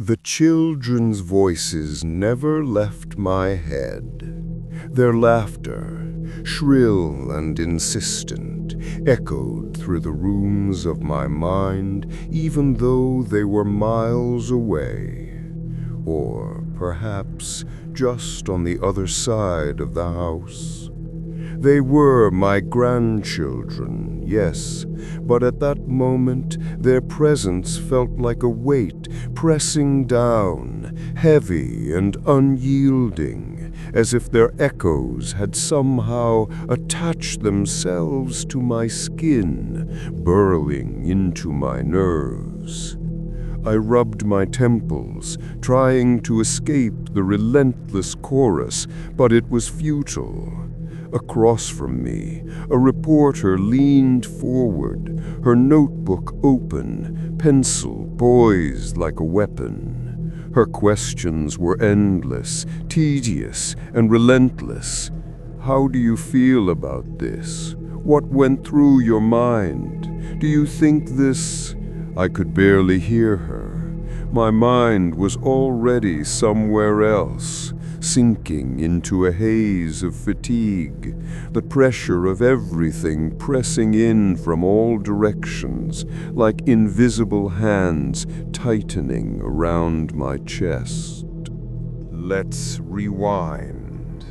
The children's voices never left my head. Their laughter, shrill and insistent, echoed through the rooms of my mind, even though they were miles away, or perhaps just on the other side of the house. They were my grandchildren, yes, but at that moment their presence felt like a weight pressing down, heavy and unyielding, as if their echoes had somehow attached themselves to my skin, burrowing into my nerves. I rubbed my temples, trying to escape the relentless chorus, but it was futile. Across from me, a reporter leaned forward, her notebook open, pencil poised like a weapon. Her questions were endless, tedious, and relentless. "How do you feel about this? What went through your mind? Do you think this—" I could barely hear her. My mind was already somewhere else, sinking into a haze of fatigue, the pressure of everything pressing in from all directions, like invisible hands tightening around my chest. Let's rewind.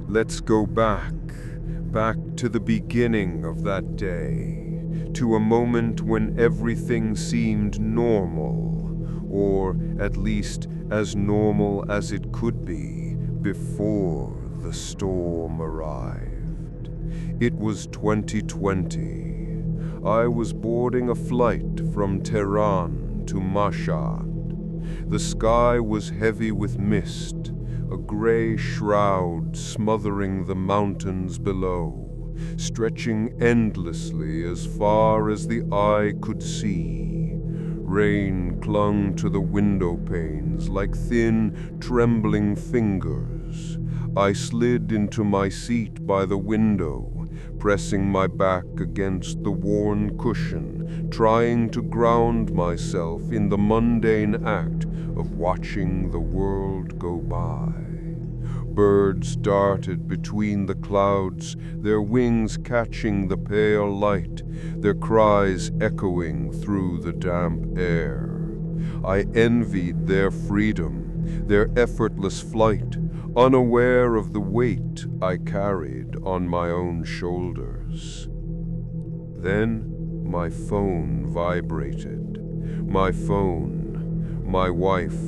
Let's go back to the beginning of that day, to a moment when everything seemed normal, or at least as normal as it could be before the storm arrived. It was 2020. I was boarding a flight from Tehran to Mashhad. The sky was heavy with mist, a gray shroud smothering the mountains below, stretching endlessly as far as the eye could see. Rain clung to the window panes like thin, trembling fingers. I slid into my seat by the window, pressing my back against the worn cushion, trying to ground myself in the mundane act of watching the world go by. Birds darted between the clouds, their wings catching the pale light, their cries echoing through the damp air. I envied their freedom, their effortless flight, unaware of the weight I carried on my own shoulders. Then my phone vibrated. My phone, my wife.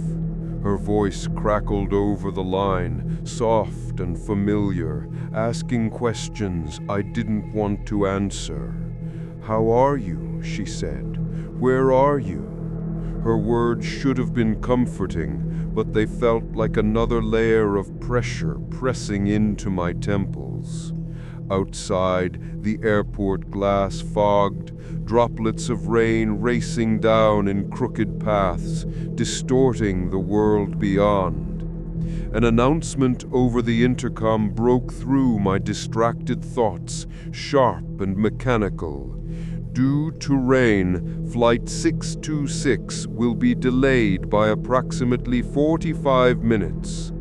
Her voice crackled over the line, soft and familiar, asking questions I didn't want to answer. "How are you?" she said. "Where are you?" Her words should have been comforting, but they felt like another layer of pressure pressing into my temples. Outside, the airport glass fogged, droplets of rain racing down in crooked paths, distorting the world beyond. An announcement over the intercom broke through my distracted thoughts, sharp and mechanical. Due to rain, Flight 626 will be delayed by approximately 45 minutes.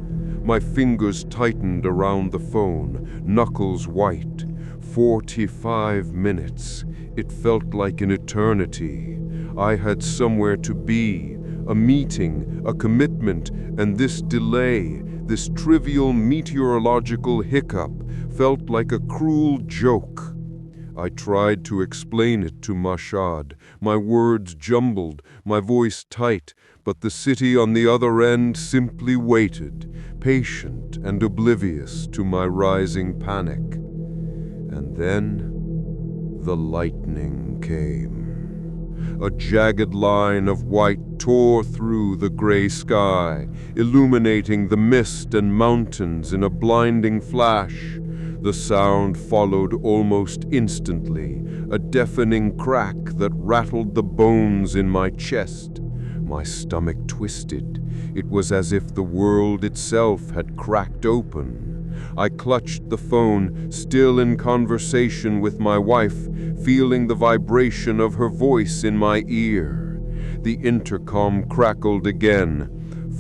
My fingers tightened around the phone, knuckles white. 45 minutes. It felt like an eternity. I had somewhere to be, a meeting, a commitment, and this delay, this trivial meteorological hiccup, felt like a cruel joke. I tried to explain it to Mashhad, my words jumbled, my voice tight, but the city on the other end simply waited, patient and oblivious to my rising panic. And then the lightning came. A jagged line of white tore through the gray sky, illuminating the mist and mountains in a blinding flash. The sound followed almost instantly, a deafening crack that rattled the bones in my chest. My stomach twisted. It was as if the world itself had cracked open. I clutched the phone, still in conversation with my wife, feeling the vibration of her voice in my ear. The intercom crackled again.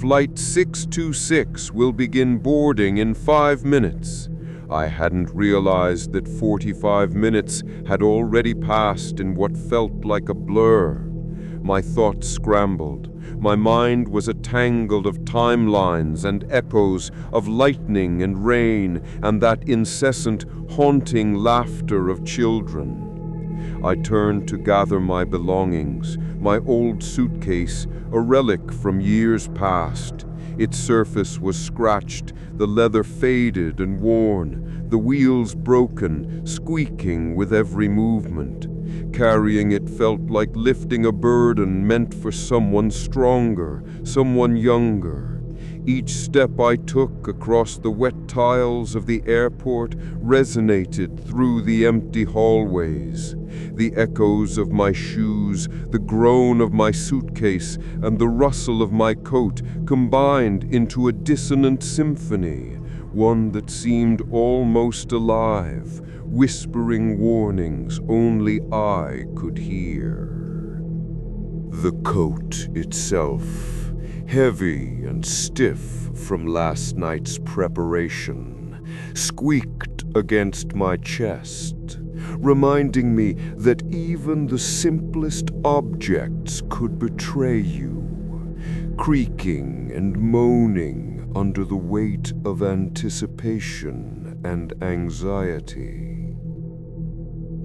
Flight 626 will begin boarding in 5 minutes. I hadn't realized that 45 minutes had already passed in what felt like a blur. My thoughts scrambled. My mind was a tangle of timelines and echoes of lightning and rain and that incessant, haunting laughter of children. I turned to gather my belongings, my old suitcase, a relic from years past. Its surface was scratched, the leather faded and worn, the wheels broken, squeaking with every movement. Carrying it felt like lifting a burden meant for someone stronger, someone younger. Each step I took across the wet tiles of the airport resonated through the empty hallways. The echoes of my shoes, the groan of my suitcase, and the rustle of my coat combined into a dissonant symphony, one that seemed almost alive, whispering warnings only I could hear. The coat itself, heavy and stiff from last night's preparation, squeaked against my chest, reminding me that even the simplest objects could betray you, creaking and moaning under the weight of anticipation and anxiety.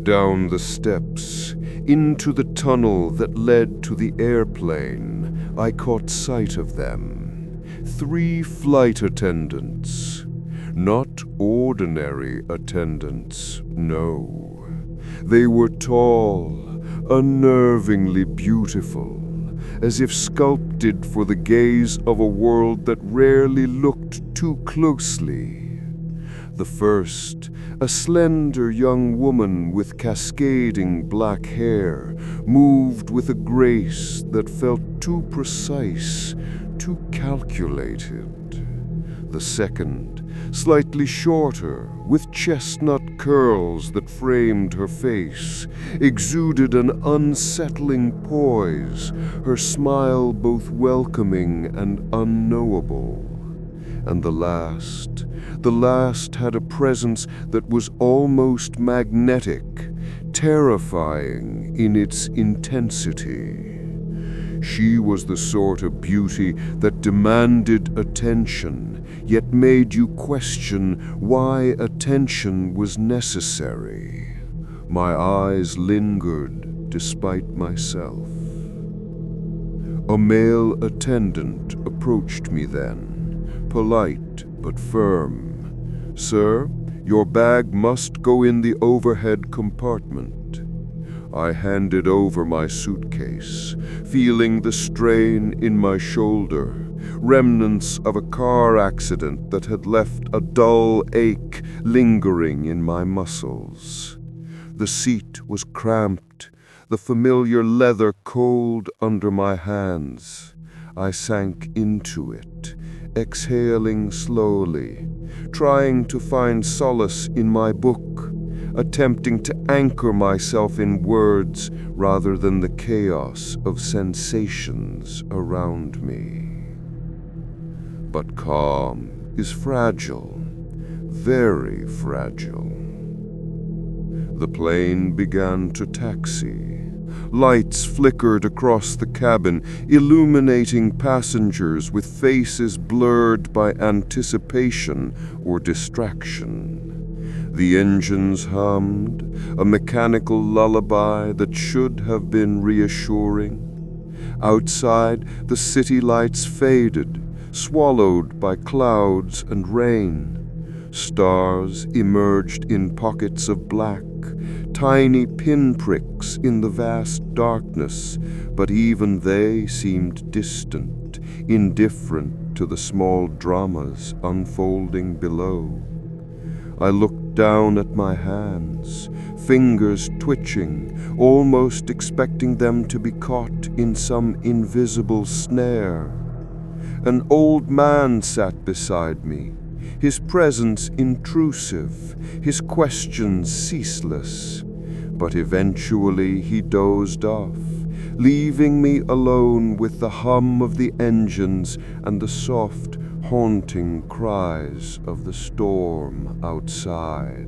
Down the steps, into the tunnel that led to the airplane, I caught sight of them. 3 flight attendants. Not ordinary attendants, no. They were tall, unnervingly beautiful, as if sculpted for the gaze of a world that rarely looked too closely. The first, a slender young woman with cascading black hair, moved with a grace that felt too precise, too calculated. The second, slightly shorter, with chestnut curls that framed her face, exuded an unsettling poise, her smile both welcoming and unknowable. And the last had a presence that was almost magnetic, terrifying in its intensity. She was the sort of beauty that demanded attention, yet made you question why attention was necessary. My eyes lingered despite myself. A male attendant approached me then, polite but firm. "Sir, your bag must go in the overhead compartment." I handed over my suitcase, feeling the strain in my shoulder, remnants of a car accident that had left a dull ache lingering in my muscles. The seat was cramped, the familiar leather cold under my hands. I sank into it, exhaling slowly, trying to find solace in my book, attempting to anchor myself in words rather than the chaos of sensations around me. But calm is fragile, very fragile. The plane began to taxi. Lights flickered across the cabin, illuminating passengers with faces blurred by anticipation or distraction. The engines hummed, a mechanical lullaby that should have been reassuring. Outside, the city lights faded, swallowed by clouds and rain. Stars emerged in pockets of black, tiny pinpricks in the vast darkness, but even they seemed distant, indifferent to the small dramas unfolding below. I looked down at my hands, fingers twitching, almost expecting them to be caught in some invisible snare. An old man sat beside me, his presence intrusive, his questions ceaseless. But eventually he dozed off, leaving me alone with the hum of the engines and the soft, haunting cries of the storm outside.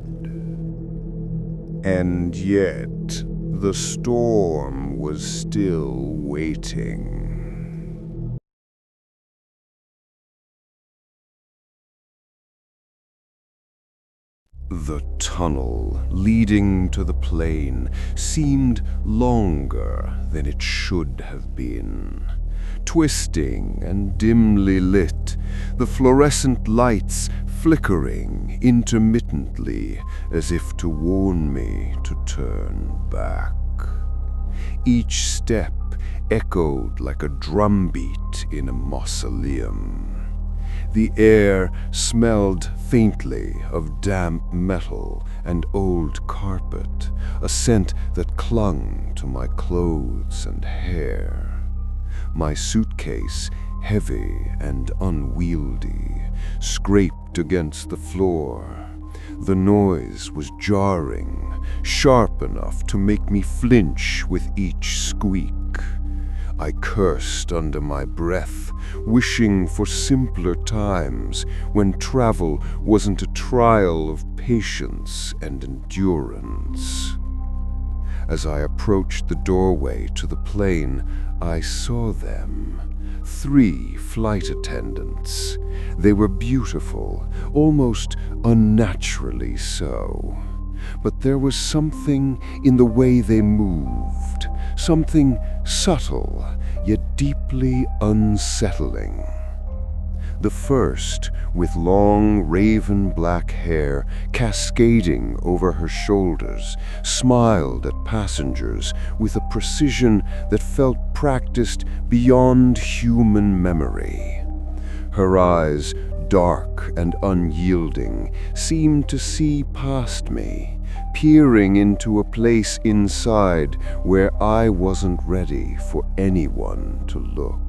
And yet, the storm was still waiting. The tunnel leading to the plane seemed longer than it should have been. Twisting and dimly lit, the fluorescent lights flickering intermittently as if to warn me to turn back. Each step echoed like a drumbeat in a mausoleum. The air smelled faintly of damp metal and old carpet, a scent that clung to my clothes and hair. My suitcase, heavy and unwieldy, scraped against the floor. The noise was jarring, sharp enough to make me flinch with each squeak. I cursed under my breath, wishing for simpler times when travel wasn't a trial of patience and endurance. As I approached the doorway to the plane, I saw them. 3 flight attendants. They were beautiful, almost unnaturally so. But there was something in the way they moved, something subtle, yet deeply unsettling. The first, with long raven black hair cascading over her shoulders, smiled at passengers with a precision that felt practiced beyond human memory. Her eyes, dark and unyielding, seemed to see past me, peering into a place inside where I wasn't ready for anyone to look.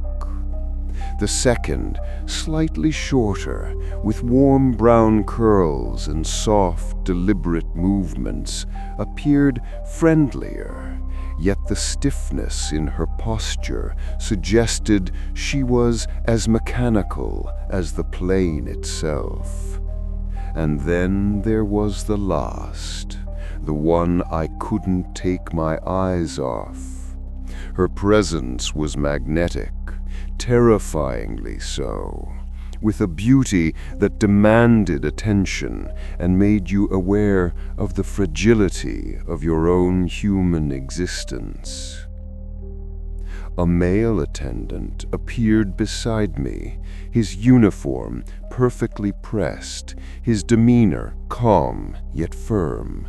The second, slightly shorter, with warm brown curls and soft, deliberate movements, appeared friendlier, yet the stiffness in her posture suggested she was as mechanical as the plane itself. And then there was the last, the one I couldn't take my eyes off. Her presence was magnetic, terrifyingly so, with a beauty that demanded attention and made you aware of the fragility of your own human existence. A male attendant appeared beside me, his uniform perfectly pressed, his demeanor calm yet firm.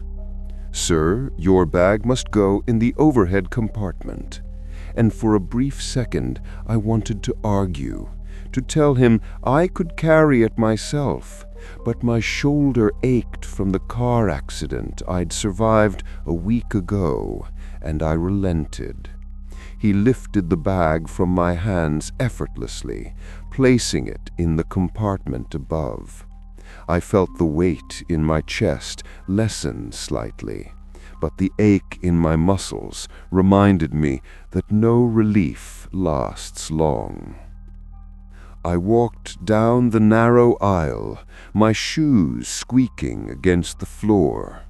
"Sir, your bag must go in the overhead compartment." And for a brief second I wanted to argue, to tell him I could carry it myself, but my shoulder ached from the car accident I'd survived a week ago, and I relented. He lifted the bag from my hands effortlessly, placing it in the compartment above. I felt the weight in my chest lessen slightly, but the ache in my muscles reminded me that no relief lasts long. I walked down the narrow aisle, my shoes squeaking against the floor,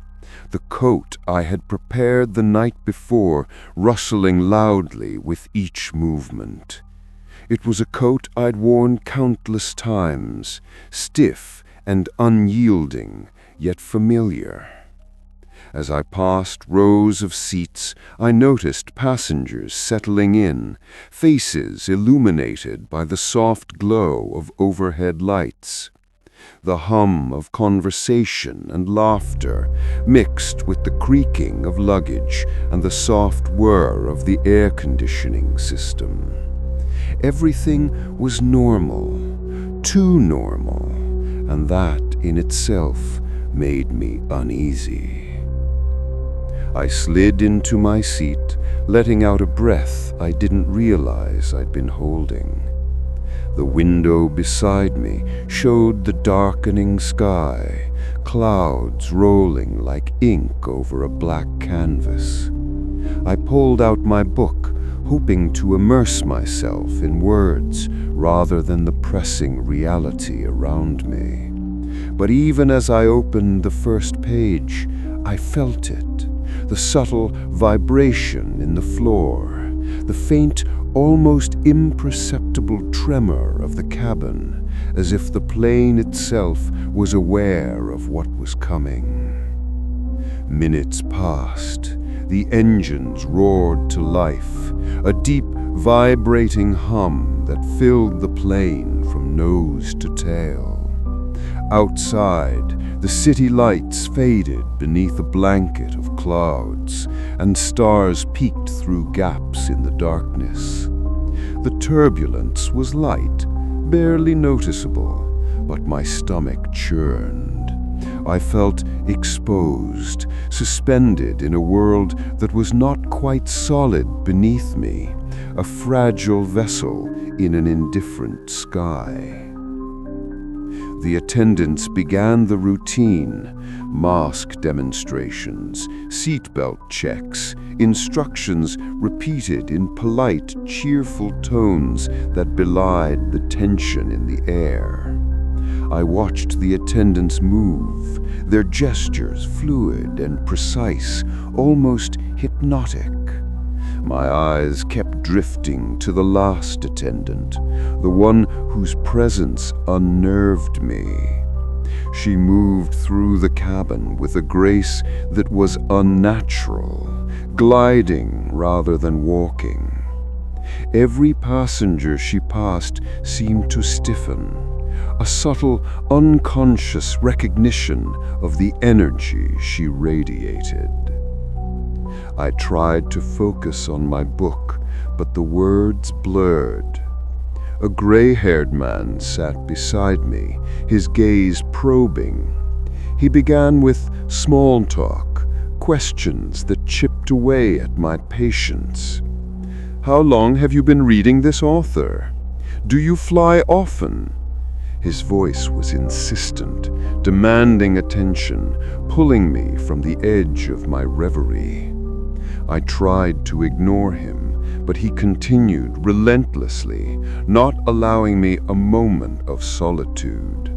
the coat I had prepared the night before rustling loudly with each movement. It was a coat I'd worn countless times, stiff and unyielding, yet familiar. As I passed rows of seats, I noticed passengers settling in, faces illuminated by the soft glow of overhead lights. The hum of conversation and laughter mixed with the creaking of luggage and the soft whir of the air conditioning system. Everything was normal, too normal, and that in itself made me uneasy. I slid into my seat, letting out a breath I didn't realize I'd been holding. The window beside me showed the darkening sky, clouds rolling like ink over a black canvas. I pulled out my book, hoping to immerse myself in words rather than the pressing reality around me. But even as I opened the first page, I felt it, the subtle vibration in the floor, the faint, almost imperceptible tremor of the cabin, as if the plane itself was aware of what was coming. Minutes passed. The engines roared to life, a deep, vibrating hum that filled the plane from nose to tail. Outside, the city lights faded beneath a blanket of clouds, and stars peeked through gaps in the darkness. The turbulence was light, barely noticeable, but my stomach churned. I felt exposed, suspended in a world that was not quite solid beneath me, a fragile vessel in an indifferent sky. The attendants began the routine: mask demonstrations, seatbelt checks, instructions repeated in polite, cheerful tones that belied the tension in the air. I watched the attendants move, their gestures fluid and precise, almost hypnotic. My eyes kept drifting to the last attendant, the one whose presence unnerved me. She moved through the cabin with a grace that was unnatural, gliding rather than walking. Every passenger she passed seemed to stiffen, a subtle, unconscious recognition of the energy she radiated. I tried to focus on my book, but the words blurred. A gray-haired man sat beside me, his gaze probing. He began with small talk, questions that chipped away at my patience. "How long have you been reading this author? Do you fly often?" His voice was insistent, demanding attention, pulling me from the edge of my reverie. I tried to ignore him, but he continued relentlessly, not allowing me a moment of solitude.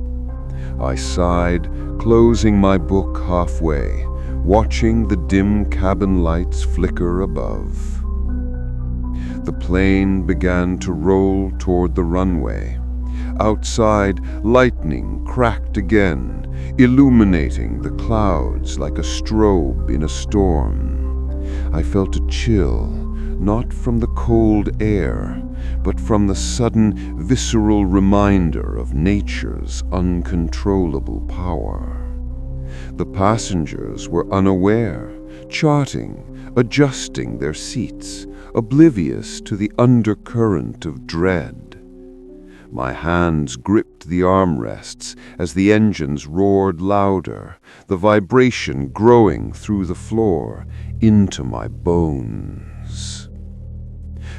I sighed, closing my book halfway, watching the dim cabin lights flicker above. The plane began to roll toward the runway. Outside, lightning cracked again, illuminating the clouds like a strobe in a storm. I felt a chill, not from the cold air, but from the sudden, visceral reminder of nature's uncontrollable power. The passengers were unaware, charting, adjusting their seats, oblivious to the undercurrent of dread. My hands gripped the armrests as the engines roared louder, the vibration growing through the floor into my bones.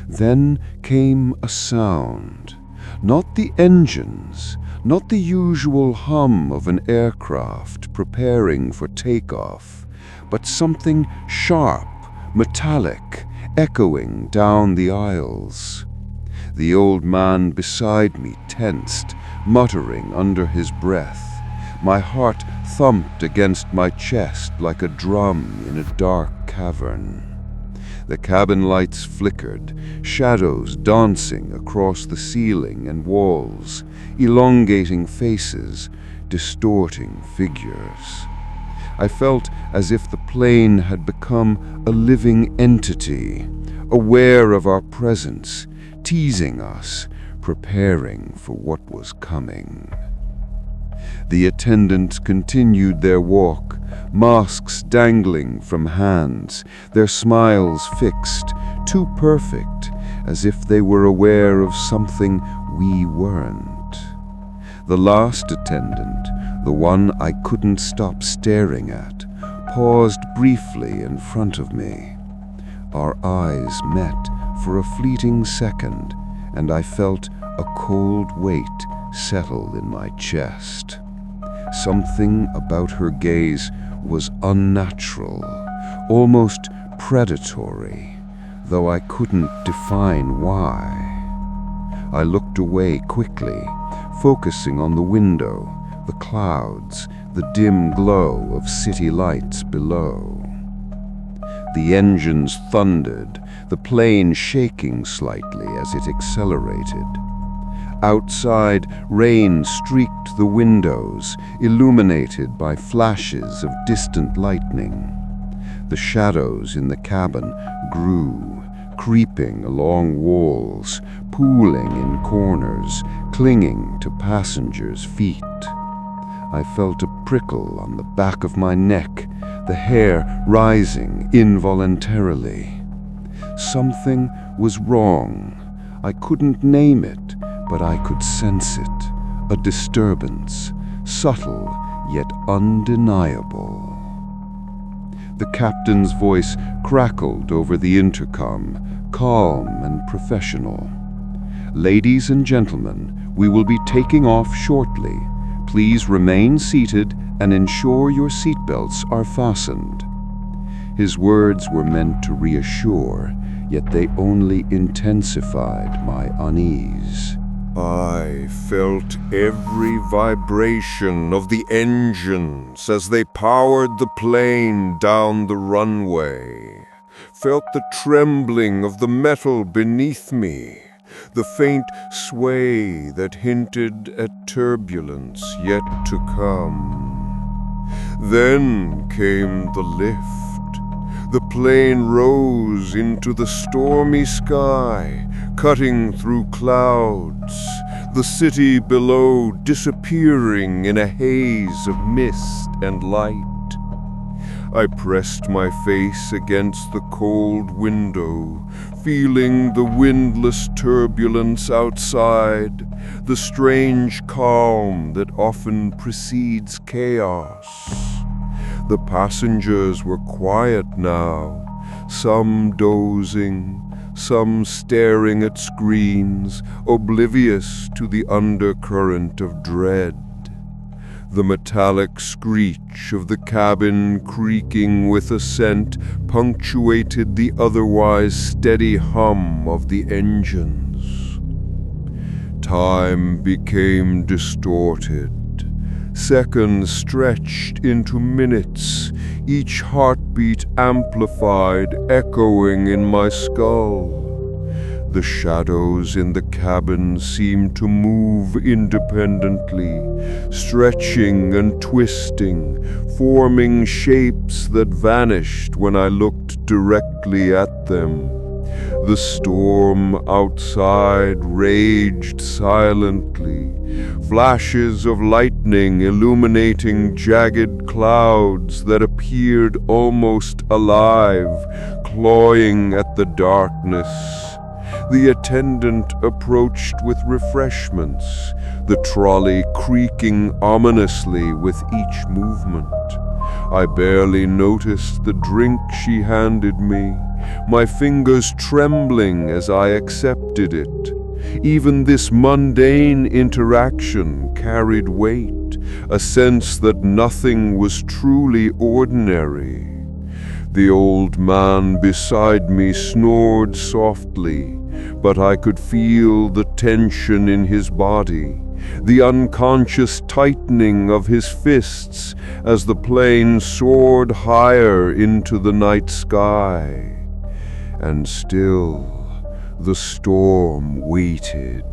Then came a sound, not the engines, not the usual hum of an aircraft preparing for takeoff, but something sharp, metallic, echoing down the aisles. The old man beside me tensed, muttering under his breath. My heart thumped against my chest like a drum in a dark cavern. The cabin lights flickered, shadows dancing across the ceiling and walls, elongating faces, distorting figures. I felt as if the plane had become a living entity, aware of our presence, teasing us, preparing for what was coming. The attendants continued their walk, masks dangling from hands, their smiles fixed, too perfect, as if they were aware of something we weren't. The last attendant, the one I couldn't stop staring at, paused briefly in front of me. Our eyes met for a fleeting second, and I felt a cold weight settle in my chest. Something about her gaze was unnatural, almost predatory, though I couldn't define why. I looked away quickly, focusing on the window, the clouds, the dim glow of city lights below. The engines thundered, the plane shaking slightly as it accelerated. Outside, rain streaked the windows, illuminated by flashes of distant lightning. The shadows in the cabin grew, creeping along walls, pooling in corners, clinging to passengers' feet. I felt a prickle on the back of my neck, the hair rising involuntarily. Something was wrong. I couldn't name it, but I could sense it, a disturbance, subtle yet undeniable. The captain's voice crackled over the intercom, calm and professional. "Ladies and gentlemen, we will be taking off shortly. Please remain seated and ensure your seatbelts are fastened." His words were meant to reassure, yet they only intensified my unease. I felt every vibration of the engines as they powered the plane down the runway. Felt the trembling of the metal beneath me, the faint sway that hinted at turbulence yet to come. Then came the lift. The plane rose into the stormy sky, cutting through clouds, the city below disappearing in a haze of mist and light. I pressed my face against the cold window, feeling the windless turbulence outside, the strange calm that often precedes chaos. The passengers were quiet now, some dozing, some staring at screens, oblivious to the undercurrent of dread. The metallic screech of the cabin creaking with ascent punctuated the otherwise steady hum of the engines. Time became distorted. Seconds stretched into minutes, each heartbeat amplified, echoing in my skull. The shadows in the cabin seemed to move independently, stretching and twisting, forming shapes that vanished when I looked directly at them. The storm outside raged silently, flashes of lightning illuminating jagged clouds that appeared almost alive, clawing at the darkness. The attendant approached with refreshments, the trolley creaking ominously with each movement. I barely noticed the drink she handed me, my fingers trembling as I accepted it. Even this mundane interaction carried weight, a sense that nothing was truly ordinary. The old man beside me snored softly, but I could feel the tension in his body, the unconscious tightening of his fists as the plane soared higher into the night sky. And still, the storm waited.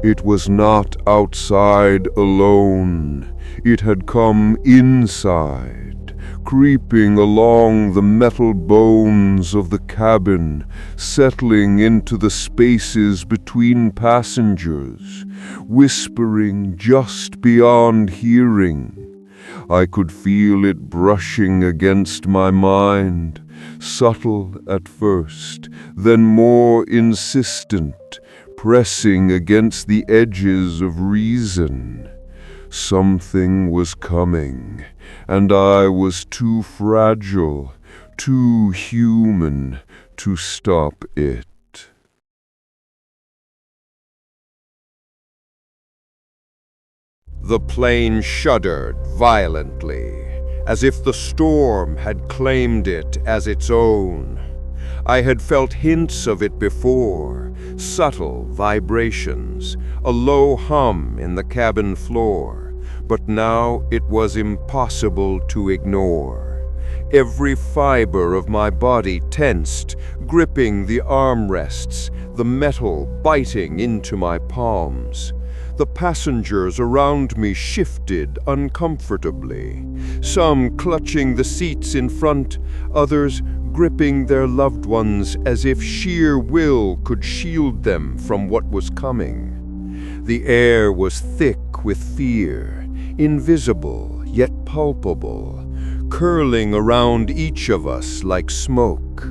It was not outside alone. It had come inside, creeping along the metal bones of the cabin, settling into the spaces between passengers, whispering just beyond hearing. I could feel it brushing against my mind, subtle at first, then more insistent, pressing against the edges of reason. Something was coming, and I was too fragile, too human to stop it. The plane shuddered violently, as if the storm had claimed it as its own. I had felt hints of it before, subtle vibrations, a low hum in the cabin floor, but now it was impossible to ignore. Every fiber of my body tensed, gripping the armrests, the metal biting into my palms. The passengers around me shifted uncomfortably, some clutching the seats in front, others gripping their loved ones as if sheer will could shield them from what was coming. The air was thick with fear, invisible yet palpable, curling around each of us like smoke.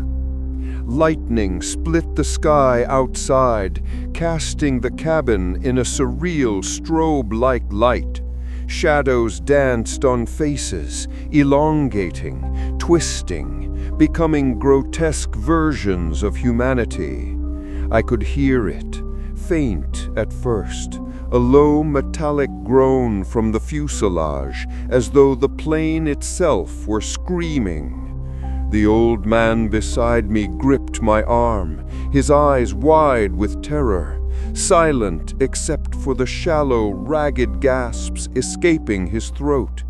Lightning split the sky outside, casting the cabin in a surreal strobe-like light. Shadows danced on faces, elongating, twisting, becoming grotesque versions of humanity. I could hear it, faint at first, a low metallic groan from the fuselage, as though the plane itself were screaming. The old man beside me gripped my arm, his eyes wide with terror, silent except for the shallow, ragged gasps escaping his throat.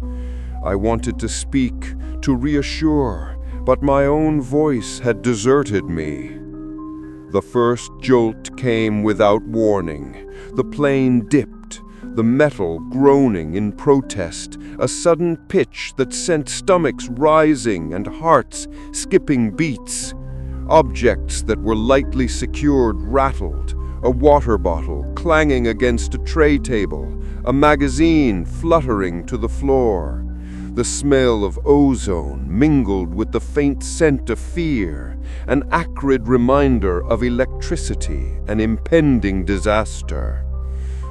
I wanted to speak, to reassure, but my own voice had deserted me. The first jolt came without warning. The plane dipped, the metal groaning in protest, a sudden pitch that sent stomachs rising and hearts skipping beats. Objects that were lightly secured rattled, a water bottle clanging against a tray table, a magazine fluttering to the floor. The smell of ozone mingled with the faint scent of fear, an acrid reminder of electricity and impending disaster.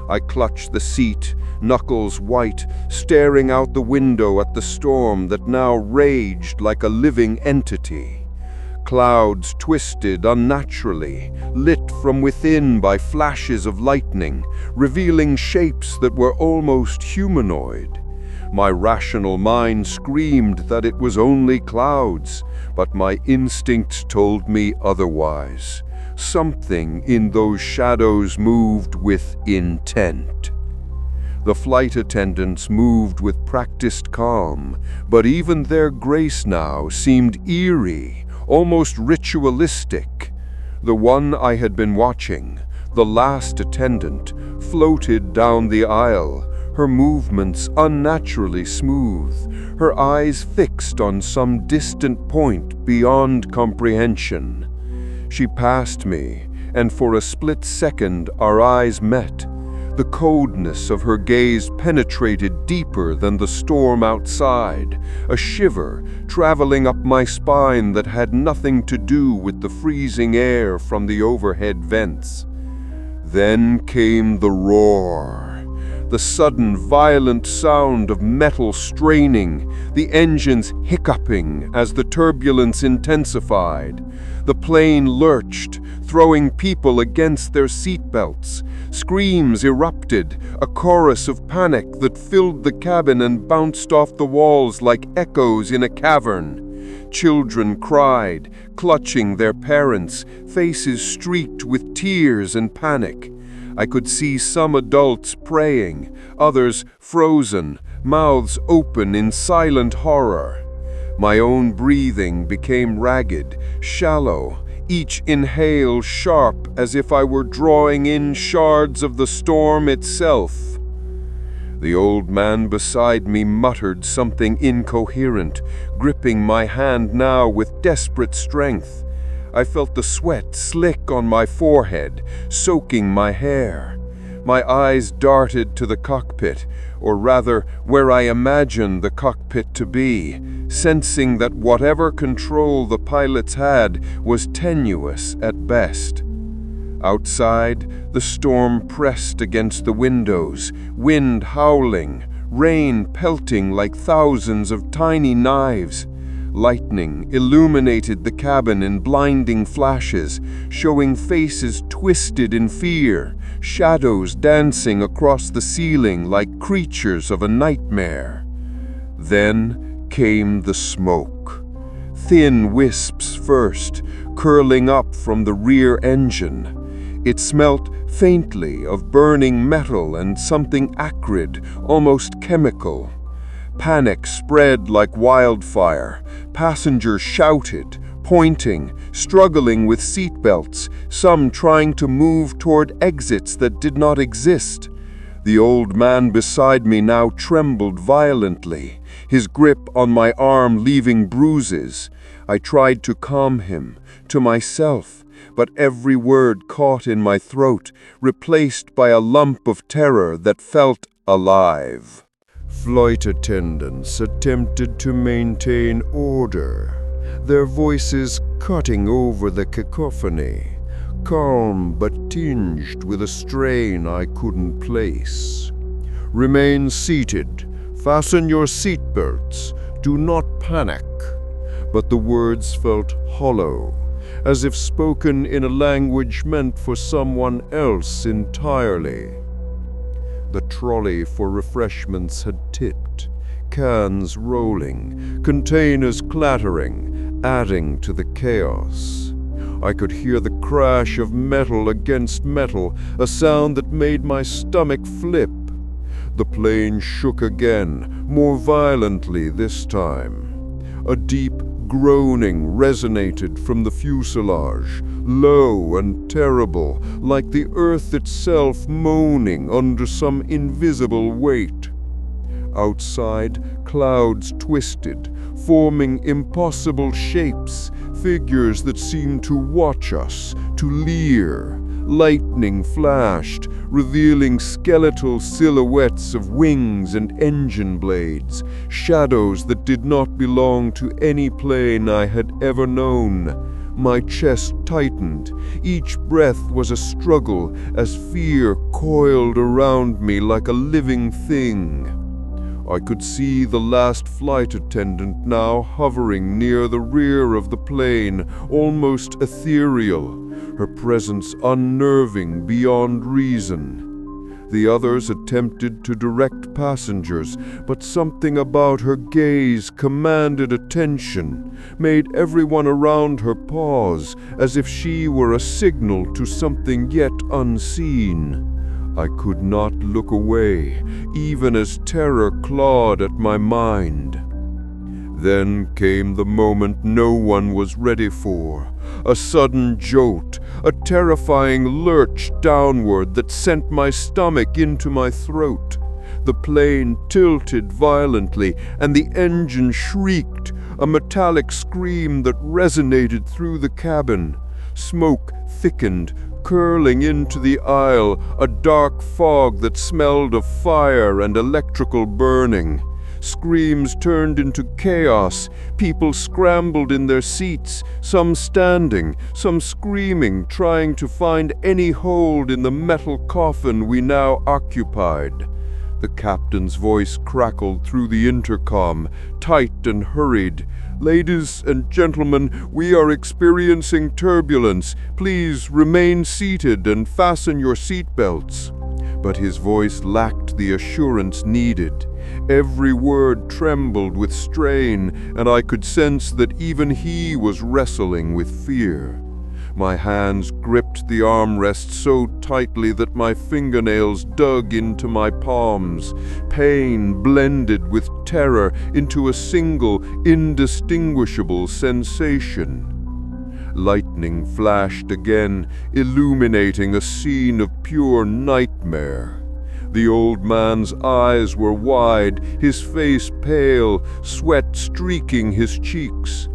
I clutched the seat, knuckles white, staring out the window at the storm that now raged like a living entity. Clouds twisted unnaturally, lit from within by flashes of lightning, revealing shapes that were almost humanoid. My rational mind screamed that it was only clouds, but my instincts told me otherwise. Something in those shadows moved with intent. The flight attendants moved with practiced calm, but even their grace now seemed eerie, almost ritualistic. The one I had been watching, the last attendant, floated down the aisle, her movements unnaturally smooth, her eyes fixed on some distant point beyond comprehension. She passed me, and for a split second our eyes met. The coldness of her gaze penetrated deeper than the storm outside, a shiver traveling up my spine that had nothing to do with the freezing air from the overhead vents. Then came the roar. The sudden violent sound of metal straining, the engines hiccuping as the turbulence intensified. The plane lurched, throwing people against their seatbelts. Screams erupted, a chorus of panic that filled the cabin and bounced off the walls like echoes in a cavern. Children cried, clutching their parents, faces streaked with tears and panic. I could see some adults praying, others frozen, mouths open in silent horror. My own breathing became ragged, shallow, each inhale sharp as if I were drawing in shards of the storm itself. The old man beside me muttered something incoherent, gripping my hand now with desperate strength. I felt the sweat slick on my forehead, soaking my hair. My eyes darted to the cockpit, or rather, where I imagined the cockpit to be, sensing that whatever control the pilots had was tenuous at best. Outside, the storm pressed against the windows, wind howling, rain pelting like thousands of tiny knives. Lightning illuminated the cabin in blinding flashes, showing faces twisted in fear, shadows dancing across the ceiling like creatures of a nightmare. Then came the smoke. thin wisps first, curling up from the rear engine. It smelt faintly of burning metal and something acrid, almost chemical. Panic spread like wildfire. Passengers shouted, pointing, struggling with seatbelts, some trying to move toward exits that did not exist. The old man beside me now trembled violently, his grip on my arm leaving bruises. I tried to calm him, to myself, but every word caught in my throat, replaced by a lump of terror that felt alive. Flight attendants attempted to maintain order, their voices cutting over the cacophony, calm but tinged with a strain I couldn't place. Remain seated, fasten your seatbelts, do not panic. But the words felt hollow, as if spoken in a language meant for someone else entirely. The trolley for refreshments had tipped, cans rolling, containers clattering, adding to the chaos. I could hear the crash of metal against metal, a sound that made my stomach flip. The plane shook again, more violently this time. A deep groaning resonated from the fuselage, low and terrible, like the earth itself moaning under some invisible weight. Outside, clouds twisted, forming impossible shapes, figures that seemed to watch us, to leer. Lightning flashed, revealing skeletal silhouettes of wings and engine blades, shadows that did not belong to any plane I had ever known. My chest tightened. Each breath was a struggle as fear coiled around me like a living thing. I could see the last flight attendant now hovering near the rear of the plane, almost ethereal, her presence unnerving beyond reason. The others attempted to direct passengers, but something about her gaze commanded attention, made everyone around her pause, as if she were a signal to something yet unseen. I could not look away, even as terror clawed at my mind. Then came the moment no one was ready for, a sudden jolt, a terrifying lurch downward that sent my stomach into my throat. The plane tilted violently, and the engine shrieked, a metallic scream that resonated through the cabin. Smoke thickened, curling into the aisle, a dark fog that smelled of fire and electrical burning. Screams turned into chaos. People scrambled in their seats, some standing, some screaming, trying to find any hold in the metal coffin we now occupied. The captain's voice crackled through the intercom, tight and hurried. "Ladies and gentlemen, we are experiencing turbulence. Please remain seated and fasten your seatbelts." But his voice lacked the assurance needed. Every word trembled with strain, and I could sense that even he was wrestling with fear. My hands gripped the armrest so tightly that my fingernails dug into my palms. Pain blended with terror into a single, indistinguishable sensation. Lightning flashed again, illuminating a scene of pure nightmare. The old man's eyes were wide, his face pale, sweat streaking his cheeks.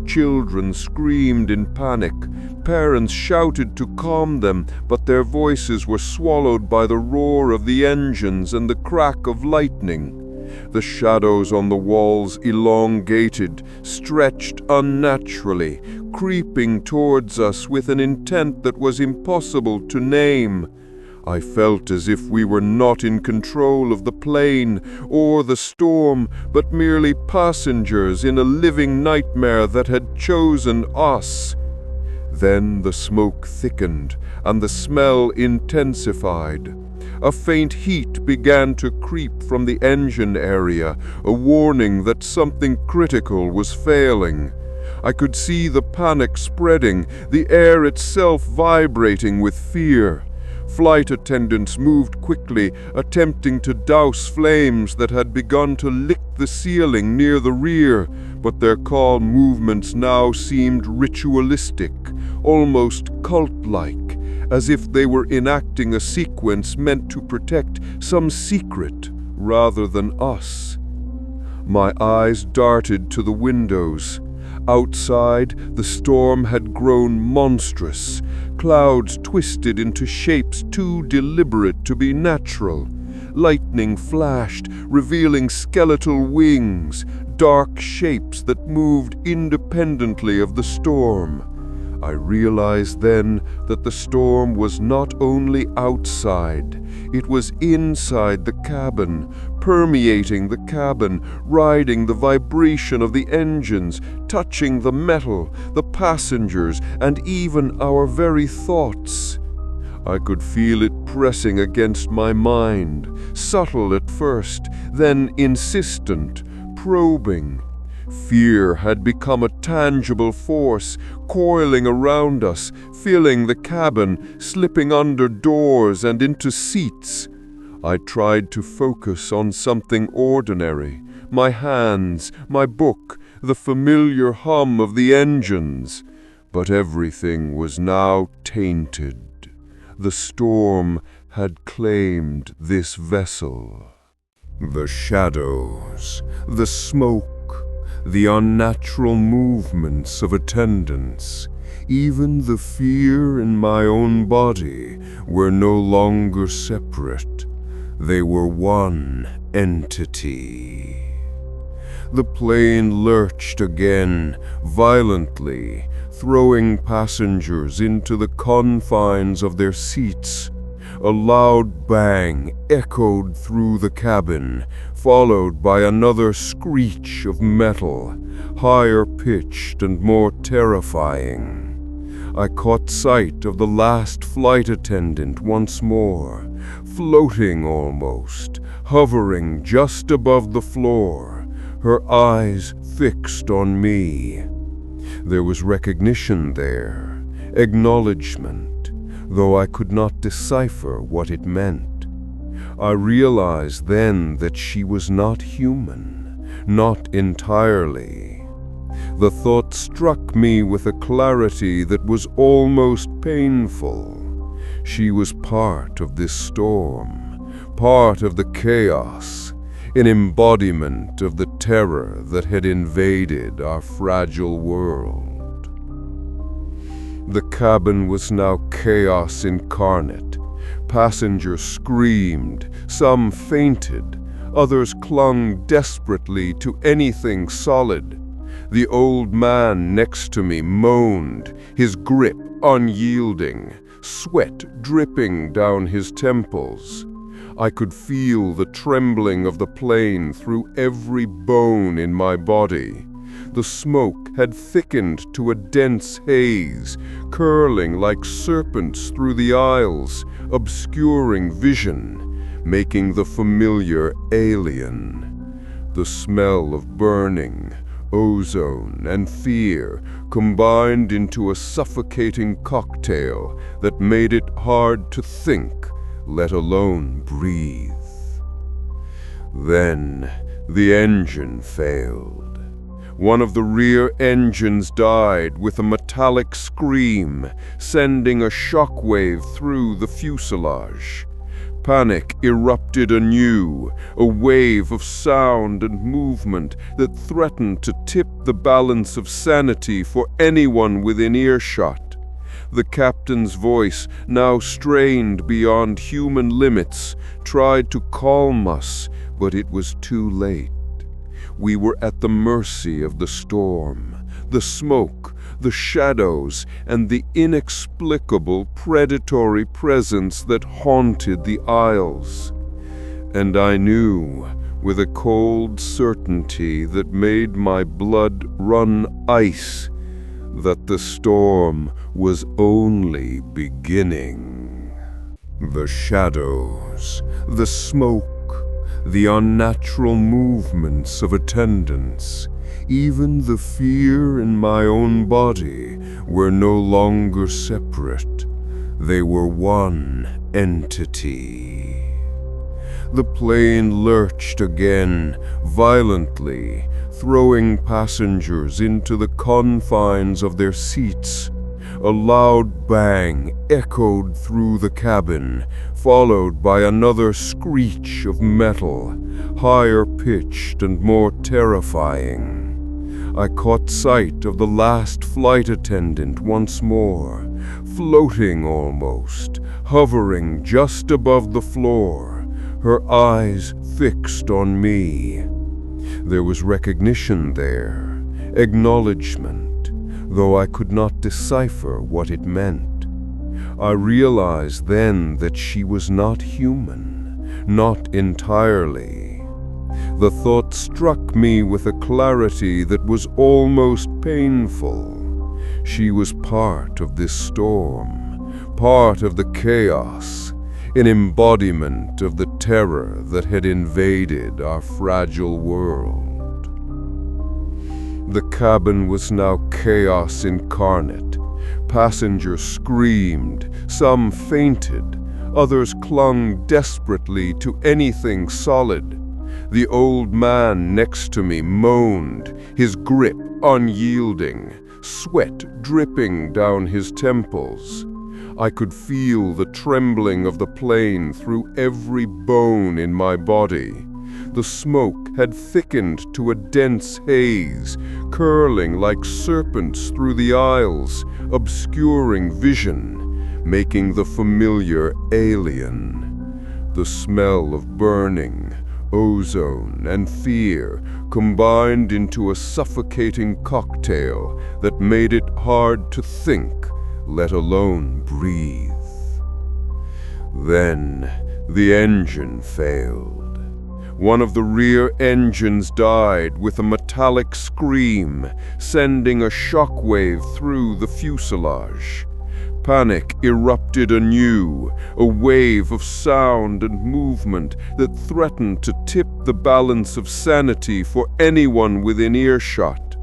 Children screamed in panic. Parents shouted to calm them, but their voices were swallowed by the roar of the engines and the crack of lightning. The shadows on the walls elongated, stretched unnaturally, creeping towards us with an intent that was impossible to name. I felt as if we were not in control of the plane or the storm, but merely passengers in a living nightmare that had chosen us. Then the smoke thickened, and the smell intensified. A faint heat began to creep from the engine area, a warning that something critical was failing. I could see the panic spreading, the air itself vibrating with fear. Flight attendants moved quickly, attempting to douse flames that had begun to lick the ceiling near the rear, but their calm movements now seemed ritualistic, almost cult-like, as if they were enacting a sequence meant to protect some secret rather than us. My eyes darted to the windows. Outside, the storm had grown monstrous. Clouds twisted into shapes too deliberate to be natural. Lightning flashed, revealing skeletal wings, dark shapes that moved independently of the storm. I realized then that the storm was not only outside, it was inside the cabin, permeating the cabin, riding the vibration of the engines, touching the metal, the passengers, and even our very thoughts. I could feel it pressing against my mind, subtle at first, then insistent, probing. Fear had become a tangible force, coiling around us, filling the cabin, slipping under doors and into seats. I tried to focus on something ordinary, my hands, my book, the familiar hum of the engines. But everything was now tainted. The storm had claimed this vessel. The shadows, the smoke, the unnatural movements of attendants, even the fear in my own body were no longer separate. They were one entity. The plane lurched again, violently, throwing passengers into the confines of their seats. A loud bang echoed through the cabin, followed by another screech of metal, higher pitched and more terrifying. I caught sight of the last flight attendant once more, floating almost, hovering just above the floor, her eyes fixed on me. There was recognition there, acknowledgement, though I could not decipher what it meant. I realized then that she was not human, not entirely. The thought struck me with a clarity that was almost painful. She was part of this storm, part of the chaos, an embodiment of the terror that had invaded our fragile world. The cabin was now chaos incarnate. Passengers screamed, some fainted, others clung desperately to anything solid. The old man next to me moaned, his grip unyielding, sweat dripping down his temples. I could feel the trembling of the plane through every bone in my body. The smoke had thickened to a dense haze, curling like serpents through the aisles, obscuring vision, making the familiar alien. The smell of burning, ozone, and fear combined into a suffocating cocktail that made it hard to think, let alone breathe. Then the engine failed. One of the rear engines died with a metallic scream, sending a shockwave through the fuselage. Panic erupted anew, a wave of sound and movement that threatened to tip the balance of sanity for anyone within earshot. The captain's voice, now strained beyond human limits, tried to calm us, but it was too late. We were at the mercy of the storm, the smoke, the shadows, and the inexplicable predatory presence that haunted the aisles. And I knew, with a cold certainty that made my blood run ice, that the storm was only beginning. The shadows, the smoke, the unnatural movements of attendants, Even the fear in my own body were no longer separate. They were one entity. The plane lurched again, violently, throwing passengers into the confines of their seats. A loud bang echoed through the cabin, followed by another screech of metal, higher pitched and more terrifying. I caught sight of the last flight attendant once more, floating almost, hovering just above the floor, her eyes fixed on me. There was recognition there, acknowledgement, though I could not decipher what it meant. I realized then that she was not human, not entirely. The thought struck me with a clarity that was almost painful. She was part of this storm, part of the chaos, an embodiment of the terror that had invaded our fragile world. The cabin was now chaos incarnate. Passengers screamed, some fainted, others clung desperately to anything solid. The old man next to me moaned, his grip unyielding, sweat dripping down his temples. I could feel the trembling of the plane through every bone in my body. The smoke had thickened to a dense haze, curling like serpents through the aisles, obscuring vision, making the familiar alien. The smell of burning, ozone, and fear combined into a suffocating cocktail that made it hard to think, let alone breathe. Then the engine failed. One of the rear engines died with a metallic scream, sending a shockwave through the fuselage. Panic erupted anew, a wave of sound and movement that threatened to tip the balance of sanity for anyone within earshot.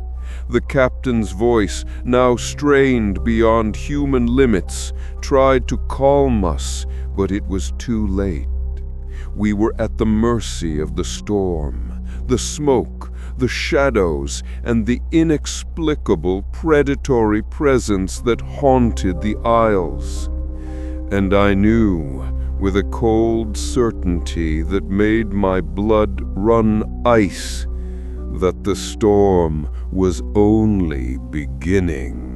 The captain's voice, now strained beyond human limits, tried to calm us, but it was too late. We were at the mercy of the storm, the smoke, the shadows, and the inexplicable predatory presence that haunted the aisles. And I knew, with a cold certainty that made my blood run ice, that the storm was only beginning.